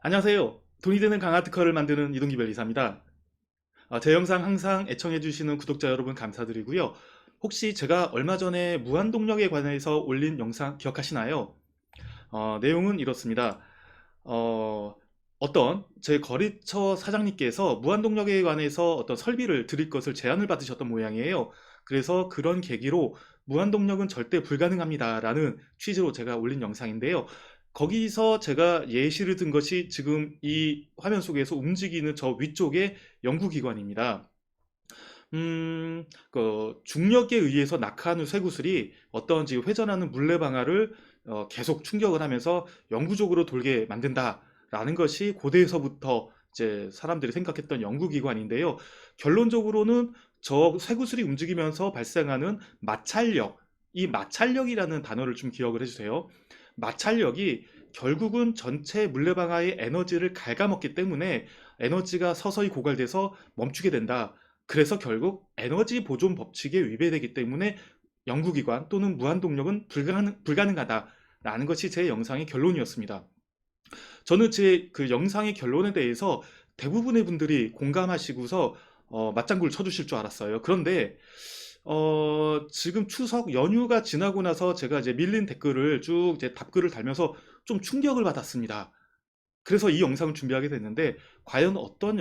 안녕하세요. 돈이 되는 강화 특허를 만드는 이동기 변리사입니다. 제 영상 항상 애청해주시는 구독자 여러분 감사드리고요. 혹시 제가 얼마 전에 무한동력에 관해서 올린 영상 기억하시나요? 내용은 이렇습니다. 어, 어떤 제 거래처 사장님께서 무한동력에 관해서 어떤 설비를 드릴 것을 제안을 받으셨던 모양이에요. 그래서 그런 계기로 무한동력은 절대 불가능합니다 라는 취지로 제가 올린 영상인데요. 거기서 제가 예시를 든 것이 지금 이 화면 속에서 움직이는 저 위쪽의 연구기관입니다. 중력에 의해서 낙하하는 쇠구슬이 어떤 지금 회전하는 물레방아를 계속 충격을 하면서 영구적으로 돌게 만든다라는 것이 고대에서부터 이제 사람들이 생각했던 연구기관인데요. 결론적으로는 저 쇠구슬이 움직이면서 발생하는 마찰력, 이 마찰력이라는 단어를 좀 기억을 해주세요. 마찰력이 결국은 전체 물레방아의 에너지를 갉아먹기 때문에 에너지가 서서히 고갈돼서 멈추게 된다. 그래서 결국 에너지 보존 법칙에 위배되기 때문에 연구기관 또는 무한동력은 불가능하다라는 것이 제 영상의 결론이었습니다. 저는 제 그 영상의 결론에 대해서 대부분의 분들이 공감하시고서 맞장구를 쳐주실 줄 알았어요. 그런데 지금 추석 연휴가 지나고 나서 제가 이제 밀린 댓글을 쭉 이제 답글을 달면서 좀 충격을 받았습니다. 그래서 이 영상을 준비하게 됐는데 과연 어떤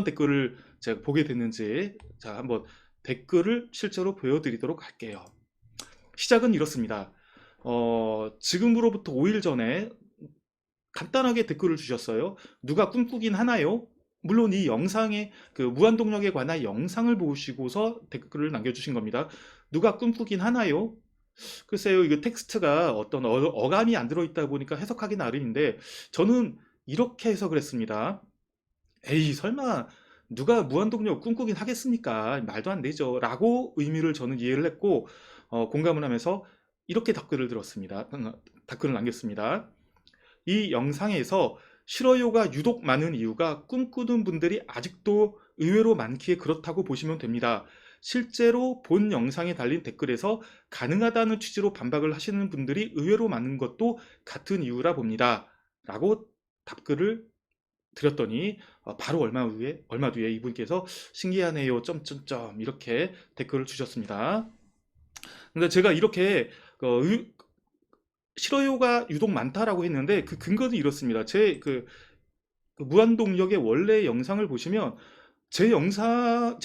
댓글을 제가 보게 됐는지 자 한번 댓글을 실제로 보여드리도록 할게요. 시작은 이렇습니다. 지금으로부터 5일 전에 간단하게 댓글을 주셨어요. 누가 꿈꾸긴 하나요? 물론 이 영상에 그 무한동력에 관한 영상을 보시고서 댓글을 남겨주신 겁니다. 누가 꿈꾸긴 하나요? 글쎄요, 이거 텍스트가 어떤 어감이 안 들어있다 보니까 해석하기 나름인데 저는 이렇게 해석을 했습니다. 에이, 설마 누가 무한동력 꿈꾸긴 하겠습니까? 말도 안 되죠. 라고 의미를 저는 이해를 했고 공감을 하면서 이렇게 댓글을 남겼습니다. 이 영상에서 싫어요가 유독 많은 이유가 꿈꾸는 분들이 아직도 의외로 많기에 그렇다고 보시면 됩니다. 실제로 본 영상에 달린 댓글에서 가능하다는 취지로 반박을 하시는 분들이 의외로 많은 것도 같은 이유라 봅니다. 라고 답글을 드렸더니 바로 얼마 뒤에 이분께서 신기하네요. 점점점 이렇게 댓글을 주셨습니다. 근데 제가 이렇게 싫어요가 유독 많다라고 했는데 그 근거는 이렇습니다. 그 무한동력의 원래 영상을 보시면 제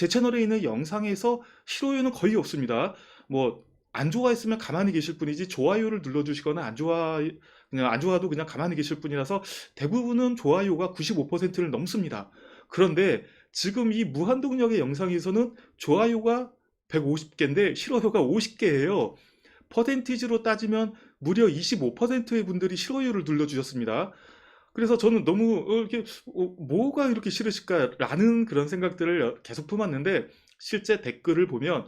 채널에 있는 영상에서 싫어요는 거의 없습니다. 뭐, 안 좋아했으면 가만히 계실 뿐이지, 좋아요를 눌러주시거나 그냥 안 좋아도 그냥 가만히 계실 뿐이라서 대부분은 좋아요가 95%를 넘습니다. 그런데 지금 이 무한동력의 영상에서는 좋아요가 150개인데 싫어요가 50개예요. 퍼센티지로 따지면 무려 25%의 분들이 싫어요를 눌러주셨습니다. 그래서 저는 너무 이렇게 뭐가 이렇게 싫으실까라는 그런 생각들을 계속 품었는데 실제 댓글을 보면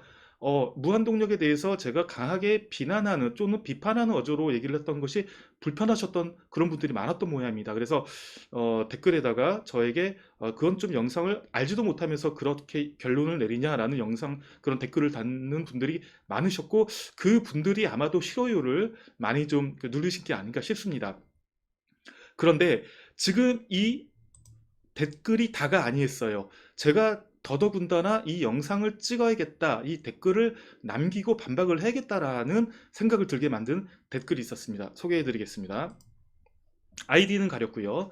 무한동력에 대해서 제가 강하게 비난하는 또는 비판하는 어조로 얘기를 했던 것이 불편하셨던 그런 분들이 많았던 모양입니다. 그래서 댓글에다가 저에게 그건 좀 영상을 알지도 못하면서 그렇게 결론을 내리냐라는 영상 그런 댓글을 달는 분들이 많으셨고 그 분들이 아마도 싫어요를 많이 좀 누르신 게 아닌가 싶습니다. 그런데 지금 이 댓글이 다가 아니었어요. 제가 더더군다나 이 영상을 찍어야겠다, 이 댓글을 남기고 반박을 해야겠다라는 생각을 들게 만든 댓글이 있었습니다. 소개해드리겠습니다. 아이디는 가렸고요.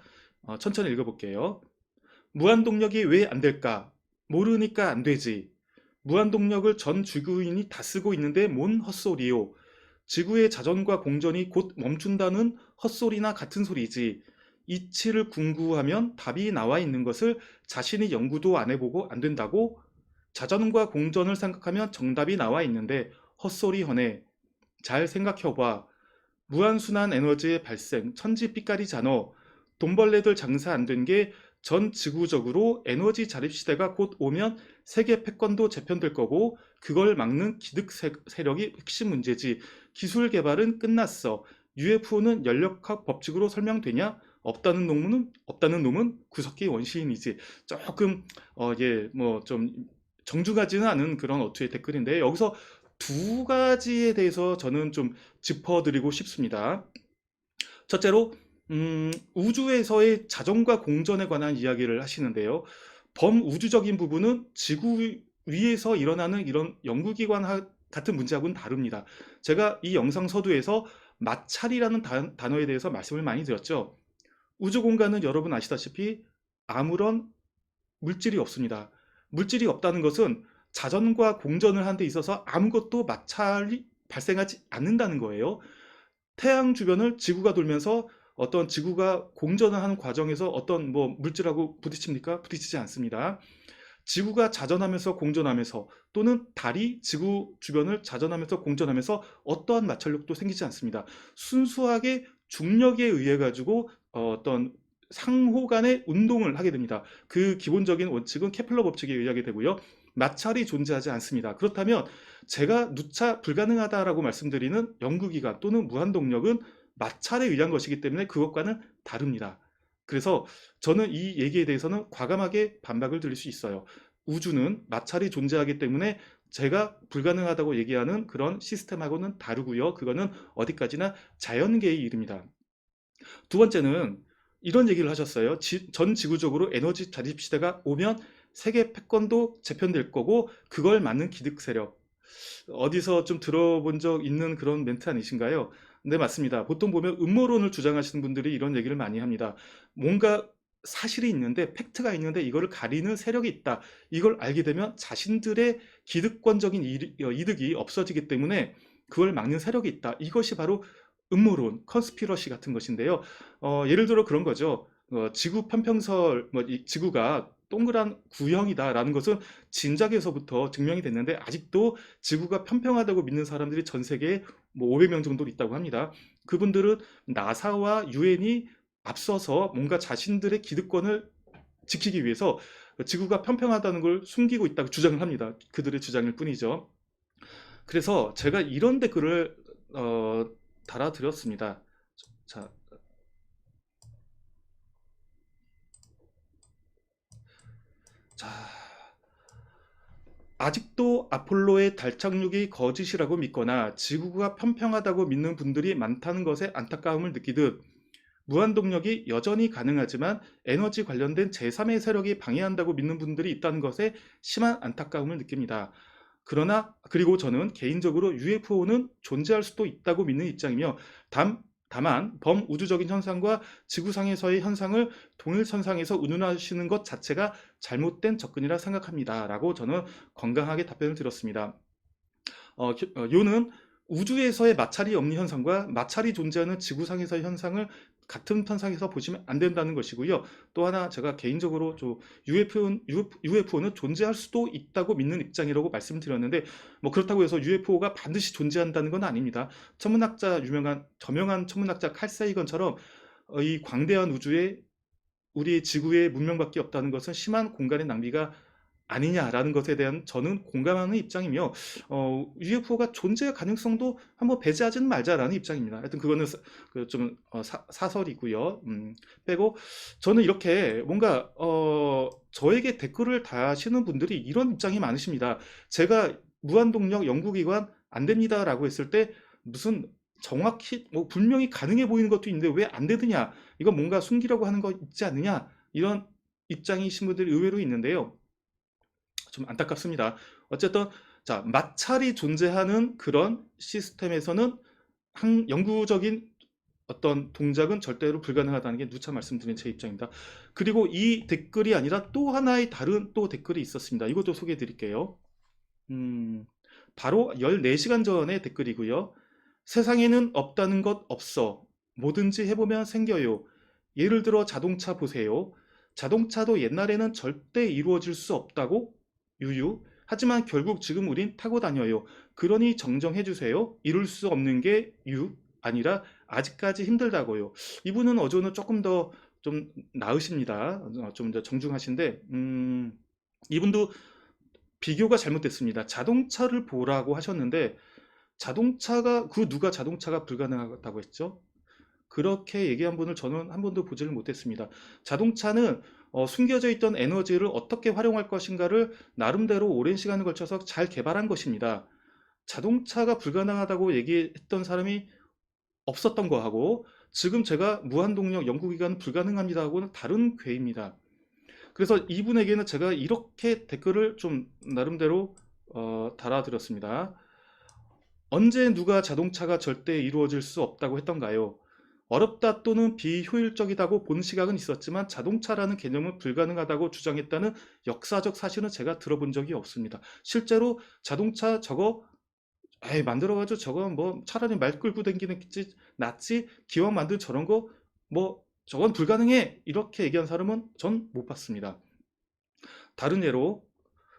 천천히 읽어볼게요. 무한동력이 왜 안 될까? 모르니까 안 되지. 무한동력을 전 지구인이 다 쓰고 있는데 뭔 헛소리요. 지구의 자전과 공전이 곧 멈춘다는 헛소리나 같은 소리지. 이치를 궁구하면 답이 나와 있는 것을 자신이 연구도 안 해보고 안 된다고? 자전과 공전을 생각하면 정답이 나와 있는데 헛소리 허네. 잘 생각해봐. 무한순환 에너지의 발생, 천지빛깔이잖아. 돈벌레들 장사 안 된 게 전 지구적으로 에너지 자립 시대가 곧 오면 세계 패권도 재편될 거고 그걸 막는 기득 세력이 핵심 문제지. 기술 개발은 끝났어. UFO는 연력학 법칙으로 설명되냐? 없다는 놈은 구석기 원시인이지. 조금 뭐 좀 정중하지는 않은 그런 어투의 댓글인데 여기서 두 가지에 대해서 저는 좀 짚어드리고 싶습니다. 첫째로 우주에서의 자전과 공전에 관한 이야기를 하시는데요. 범우주적인 부분은 지구 위에서 일어나는 이런 연구기관 같은 문제하고는 다릅니다. 제가 이 영상 서두에서 마찰이라는 단어에 대해서 말씀을 많이 드렸죠. 우주 공간은 여러분 아시다시피 아무런 물질이 없습니다. 물질이 없다는 것은 자전과 공전을 하는 데 있어서 아무것도 마찰이 발생하지 않는다는 거예요. 태양 주변을 지구가 돌면서 어떤 지구가 공전을 하는 과정에서 어떤 뭐 물질하고 부딪힙니까? 부딪히지 않습니다. 지구가 자전하면서 공전하면서 또는 달이 지구 주변을 자전하면서 공전하면서 어떠한 마찰력도 생기지 않습니다. 순수하게 중력에 의해 가지고 어떤 상호 간의 운동을 하게 됩니다. 그 기본적인 원칙은 케플러 법칙에 의하게 되고요. 마찰이 존재하지 않습니다. 그렇다면 제가 누차 불가능하다라고 말씀드리는 연구기관 또는 무한동력은 마찰에 의한 것이기 때문에 그것과는 다릅니다. 그래서 저는 이 얘기에 대해서는 과감하게 반박을 드릴 수 있어요. 우주는 마찰이 존재하기 때문에 제가 불가능하다고 얘기하는 그런 시스템하고는 다르고요. 그거는 어디까지나 자연계의 일입니다. 두 번째는 이런 얘기를 하셨어요. 전 지구적으로 에너지 자립 시대가 오면 세계 패권도 재편될 거고 그걸 막는 기득 세력. 어디서 좀 들어본 적 있는 그런 멘트 아니신가요? 네, 맞습니다. 보통 보면 음모론을 주장하시는 분들이 이런 얘기를 많이 합니다. 뭔가 사실이 있는데, 팩트가 있는데 이거를 가리는 세력이 있다. 이걸 알게 되면 자신들의 기득권적인 이득이 없어지기 때문에 그걸 막는 세력이 있다. 이것이 바로 음모론, 컨스피러시 같은 것인데요. 예를 들어 그런 거죠. 지구 편평설, 이 지구가 동그란 구형이다라는 것은 진작에서부터 증명이 됐는데 아직도 지구가 편평하다고 믿는 사람들이 전 세계에 뭐 500명 정도 있다고 합니다. 그분들은 나사와 유엔이 앞서서 뭔가 자신들의 기득권을 지키기 위해서 지구가 편평하다는 걸 숨기고 있다고 주장을 합니다. 그들의 주장일 뿐이죠. 그래서 제가 이런 댓글을 달아드렸습니다. 자, 자, 아직도 아폴로의 달 착륙이 거짓이라고 믿거나 지구가 편평하다고 믿는 분들이 많다는 것에 안타까움을 느끼듯 무한동력이 여전히 가능하지만 에너지 관련된 제3의 세력이 방해한다고 믿는 분들이 있다는 것에 심한 안타까움을 느낍니다. 그리고 저는 개인적으로 UFO는 존재할 수도 있다고 믿는 입장이며 다만 범우주적인 현상과 지구상에서의 현상을 동일선상에서 운운하시는 것 자체가 잘못된 접근이라 생각합니다. 라고 저는 건강하게 답변을 드렸습니다. 요는 우주에서의 마찰이 없는 현상과 마찰이 존재하는 지구상에서의 현상을 같은 편상에서 보시면 안 된다는 것이고요. 또 하나 제가 개인적으로 UFO는 존재할 수도 있다고 믿는 입장이라고 말씀드렸는데 뭐 그렇다고 해서 UFO가 반드시 존재한다는 건 아닙니다. 저명한 천문학자 칼 세이건처럼 이 광대한 우주에 우리 지구의 문명밖에 없다는 것은 심한 공간의 낭비가 아니냐라는 것에 대한 저는 공감하는 입장이며 UFO가 존재 가능성도 한번 배제하지는 말자라는 입장입니다. 하여튼 그거는 좀 사설이고요. 빼고 저는 이렇게 뭔가 저에게 댓글을 다시는 분들이 이런 입장이 많으십니다. 제가 무한동력 연구기관 안 됩니다라고 했을 때 무슨 정확히 뭐 분명히 가능해 보이는 것도 있는데 왜 안 되느냐? 이건 뭔가 숨기려고 하는 거 있지 않느냐? 이런 입장이신 분들이 의외로 있는데요. 좀 안타깝습니다. 어쨌든 자, 마찰이 존재하는 그런 시스템에서는 영구적인 어떤 동작은 절대로 불가능하다는 게 누차 말씀드린 제 입장입니다. 그리고 이 댓글이 아니라 또 하나의 다른 또 댓글이 있었습니다. 이것도 소개해 드릴게요. 바로 14시간 전의 댓글이고요. 세상에는 없다는 것 없어. 뭐든지 해보면 생겨요. 예를 들어 자동차 보세요. 자동차도 옛날에는 절대 이루어질 수 없다고 유유. 하지만 결국 지금 우린 타고 다녀요. 그러니 정정해 주세요. 이룰 수 없는 게 아니라 아직까지 힘들다고요. 이분은 어조는 조금 더 좀 나으십니다. 좀 더 정중하신데 이분도 비교가 잘못됐습니다. 자동차를 보라고 하셨는데 누가 자동차가 불가능하다고 했죠? 그렇게 얘기한 분을 저는 한 번도 보지를 못했습니다. 자동차는 숨겨져 있던 에너지를 어떻게 활용할 것인가를 나름대로 오랜 시간을 걸쳐서 잘 개발한 것입니다. 자동차가 불가능하다고 얘기했던 사람이 없었던 거하고 지금 제가 무한동력 연구기간 불가능합니다 하고는 다른 궤입니다. 그래서 이분에게는 제가 이렇게 댓글을 좀 나름대로 달아드렸습니다. 언제 누가 자동차가 절대 이루어질 수 없다고 했던가요? 어렵다 또는 비효율적이다고 보는 시각은 있었지만 자동차라는 개념은 불가능하다고 주장했다는 역사적 사실은 제가 들어본 적이 없습니다. 실제로 자동차 저거 에이 만들어가지고 저거 뭐 차라리 말 끌고 다니는 게 낫지 기왕 만든 저런 거 뭐 저건 불가능해 이렇게 얘기한 사람은 전 못 봤습니다. 다른 예로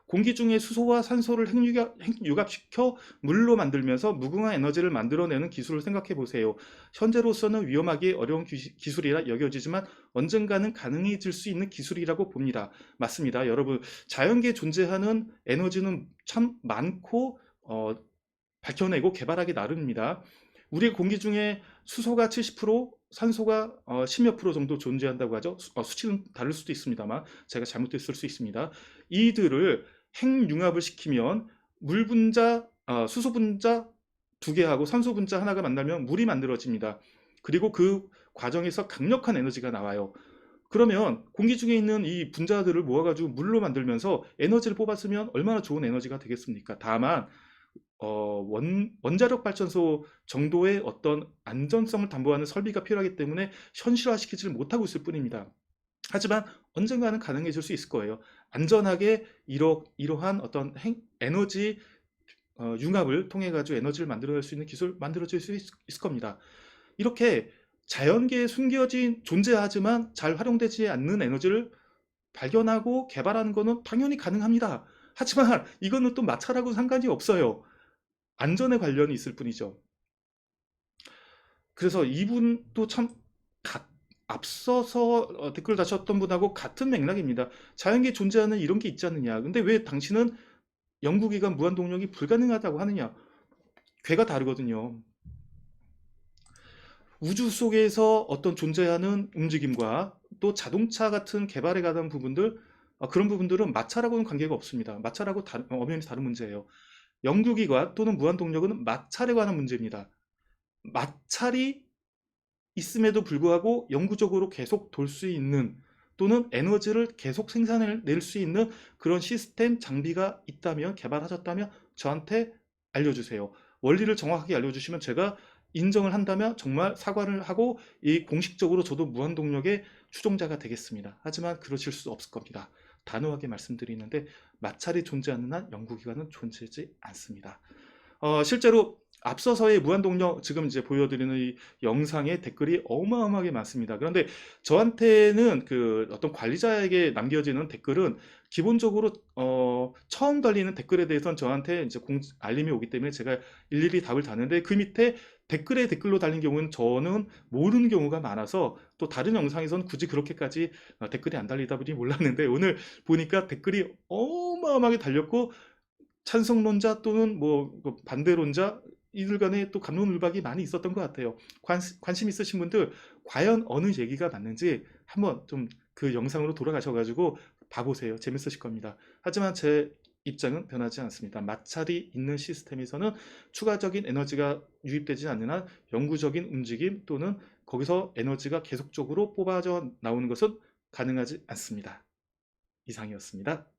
공기 중에 수소와 산소를 핵융합시켜 물로 만들면서 무궁한 에너지를 만들어내는 기술을 생각해 보세요. 현재로서는 위험하기 어려운 기술이라 여겨지지만 언젠가는 가능해질 수 있는 기술이라고 봅니다. 맞습니다. 여러분, 자연계에 존재하는 에너지는 참 많고 밝혀내고 개발하기 나름입니다. 우리 공기 중에 수소가 70%, 산소가 10몇 프로 정도 존재한다고 하죠. 수치는 다를 수도 있습니다만 제가 잘못됐을 수 있습니다. 이들을 핵융합을 시키면 물 분자, 수소 분자 2개하고 산소 분자 하나가 만나면 물이 만들어집니다. 그리고 그 과정에서 강력한 에너지가 나와요. 그러면 공기 중에 있는 이 분자들을 모아가지고 물로 만들면서 에너지를 뽑았으면 얼마나 좋은 에너지가 되겠습니까? 다만 원자력 발전소 정도의 어떤 안전성을 담보하는 설비가 필요하기 때문에 현실화시키지를 못하고 있을 뿐입니다. 하지만 언젠가는 가능해질 수 있을 거예요. 안전하게 이러한 어떤 에너지 융합을 통해 가지고 에너지를 만들어낼 수 있는 기술 만들어질 수 있을 겁니다. 이렇게 자연계에 숨겨진 존재하지만 잘 활용되지 않는 에너지를 발견하고 개발하는 것은 당연히 가능합니다. 하지만 이거는 또 마찰하고 상관이 없어요. 안전에 관련이 있을 뿐이죠. 그래서 이분도 참 앞서서 댓글 다셨던 분하고 같은 맥락입니다. 자연계에 존재하는 이런 게 있지 않느냐. 근데 왜 당신은 연구기관 무한동력이 불가능하다고 하느냐. 궤가 다르거든요. 우주 속에서 어떤 존재하는 움직임과 또 자동차 같은 개발에 관한 부분들, 그런 부분들은 마찰하고는 관계가 없습니다. 마찰하고 엄연히 다른 문제예요. 연구기관 또는 무한동력은 마찰에 관한 문제입니다. 마찰이 있음에도 불구하고 영구적으로 계속 돌 수 있는 또는 에너지를 계속 생산해낼 수 있는 그런 시스템 장비가 있다면 개발하셨다면 저한테 알려주세요. 원리를 정확하게 알려주시면 제가 인정을 한다면 정말 사과를 하고 이 공식적으로 저도 무한동력의 추종자가 되겠습니다. 하지만 그러실 수 없을 겁니다. 단호하게 말씀드리는데 마찰이 존재하는 한 연구기관은 존재하지 않습니다. 실제로 앞서서의 무한동력 지금 이제 보여드리는 이 영상에 댓글이 어마어마하게 많습니다. 그런데 저한테는 그 어떤 관리자에게 남겨지는 댓글은 기본적으로 처음 달리는 댓글에 대해서는 저한테 이제 알림이 오기 때문에 제가 일일이 답을 다는데 그 밑에 댓글에 댓글로 달린 경우는 저는 모르는 경우가 많아서 또 다른 영상에서는 굳이 그렇게까지 댓글이 안 달리다 보니 몰랐는데 오늘 보니까 댓글이 어마어마하게 달렸고 찬성론자 또는 뭐 반대론자 이들 간에 또 갑론을박이 많이 있었던 것 같아요. 관심 있으신 분들 과연 어느 얘기가 맞는지 한번 좀 그 영상으로 돌아가셔가지고 봐보세요. 재밌으실 겁니다. 하지만 제 입장은 변하지 않습니다. 마찰이 있는 시스템에서는 추가적인 에너지가 유입되지 않는 한 영구적인 움직임 또는 거기서 에너지가 계속적으로 뽑아져 나오는 것은 가능하지 않습니다. 이상이었습니다.